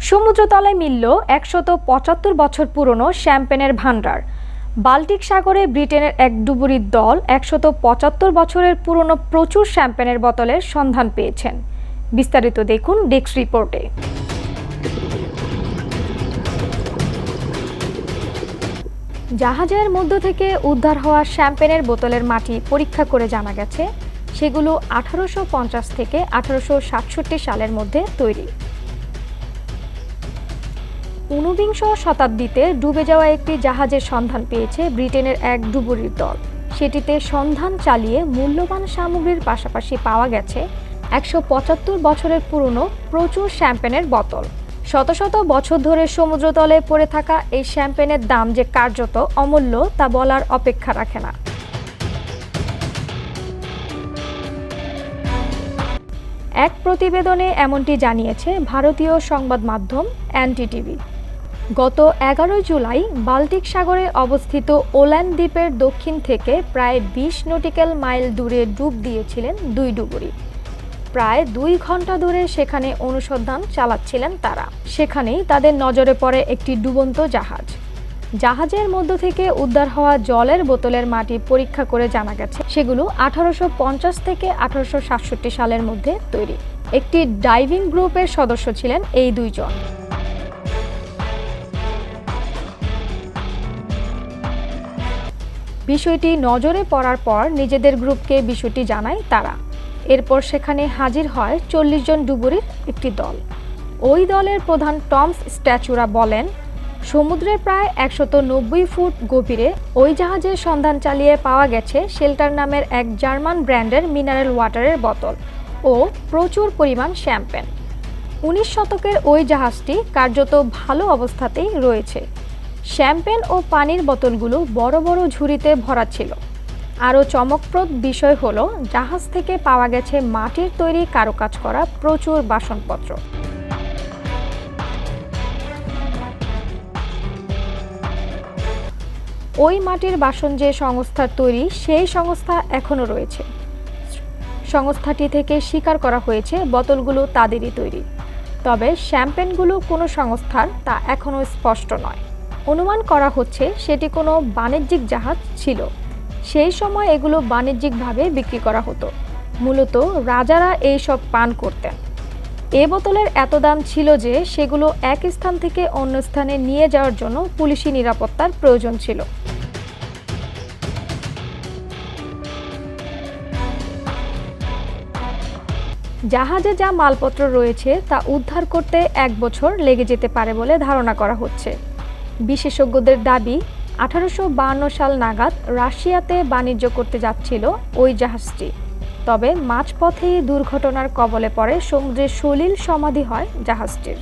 সমুদ্রতলায় মিলল ১৭৫ বছর পুরনো শ্যাম্পেনের ভান্ডার। বাল্টিক সাগরে ব্রিটেনের এক ডুবুরির দল ১৭৫ বছরের পুরনো প্রচুর শ্যাম্পেনের বোতলের সন্ধান পেয়েছেন। বিস্তারিত দেখুন ডেস্ক রিপোর্টে। জাহাজের মধ্য থেকে উদ্ধার হওয়া শ্যাম্পেনের বোতলের মাটি পরীক্ষা করে জানা গেছে সেগুলো ১৮৫০ থেকে ১৮৬৭ সালের মধ্যে তৈরি। ঊনবিংশ শতাব্দীতে ডুবে যাওয়া একটি জাহাজের সন্ধান পেয়েছে ব্রিটেনের এক ডুবুরির দল। সেটিতে সন্ধান চালিয়ে মূল্যবান সামগ্রীর পাশাপাশি পাওয়া গেছে ১৭৫ বছরের পুরনো প্রচুর শ্যাম্পেনের বোতল। শত শত বছর ধরে সমুদ্রতলে পড়ে থাকা এই শ্যাম্পেনের দাম যে কার্যত অমূল্য তা বলার অপেক্ষা রাখে না। এক প্রতিবেদনে এমনটি জানিয়েছে ভারতীয় সংবাদ মাধ্যম এনডিটিভি। গত ১১ জুলাই বাল্টিক সাগরে অবস্থিত ওল্যান্ড দ্বীপের দক্ষিণ থেকে প্রায় ২০ নটিক্যাল মাইল দূরে ডুব দিয়েছিলেন দুই ডুবুরি। প্রায় ২ ঘন্টা ধরে সেখানে অনুসন্ধান চালাচ্ছিলেন তারা। সেখানেই তাদের নজরে পড়ে একটি ডুবন্ত জাহাজ। জাহাজের মধ্য থেকে উদ্ধার হওয়া জলের বোতলের মাটি পরীক্ষা করে জানা গেছে সেগুলো ১৮৫০ থেকে ১৮৬৭ সালের মধ্যে তৈরি। একটি ডাইভিং গ্রুপের সদস্য ছিলেন এই দুইজন। বিষয়টি নজরে পড়ার পর নিজেদের গ্রুপকে বিষয়টি জানায় তারা। এরপর সেখানে হাজির হয় ৪০ জন ডুবুরির একটি দল। ওই দলের প্রধান টমস স্ট্যাচুরা বলেন, সমুদ্রের প্রায় ১৯০ ফুট গভীরে ওই জাহাজের সন্ধান চালিয়ে পাওয়া গেছে শেল্টার নামের এক জার্মান ব্র্যান্ডের মিনারেল ওয়াটারের বোতল ও প্রচুর পরিমাণ শ্যাম্পেন। ১৯ শতকের ওই জাহাজটি কার্যত ভালো অবস্থাতেই রয়েছে। শ্যাম্পেন ও পানির বোতলগুলো বড় বড় ঝুড়িতে ভরা ছিল। আরও চমকপ্রদ বিষয় হলো জাহাজ থেকে পাওয়া গেছে মাটির তৈরি কারুকাজ করা প্রচুর বাসনপত্র। ওই মাটির বাসন যে সংস্থার তৈরি সেই সংস্থা এখনও রয়েছে। সংস্থাটি থেকে স্বীকার করা হয়েছে বোতলগুলো তাদেরই তৈরি। তবে শ্যাম্পেনগুলো কোনো সংস্থার তা এখনও স্পষ্ট নয়। অনুমান করা হচ্ছে সেটি কোনো বাণিজ্যিক জাহাজ ছিল। সেই সময় এগুলো বাণিজ্যিকভাবে বিক্রি করা হতো। মূলত রাজারা এই সব পান করতেন। এ বোতলের এত দাম ছিল যে সেগুলো এক স্থান থেকে অন্য স্থানে নিয়ে যাওয়ার জন্য পুলিশি নিরাপত্তার প্রয়োজন ছিল। জাহাজে যা মালপত্র রয়েছে তা উদ্ধার করতে ১ বছর লেগে যেতে পারে বলে ধারণা করা হচ্ছে। বিশেষজ্ঞদের দাবি ১৮৫২ সাল নাগাদ রাশিয়াতে বাণিজ্য করতে যাচ্ছিল ওই জাহাজটি। তবে মাঝপথেই দুর্ঘটনার কবলে পড়ে সমুদ্রে সলিল সমাধি হয় জাহাজটির।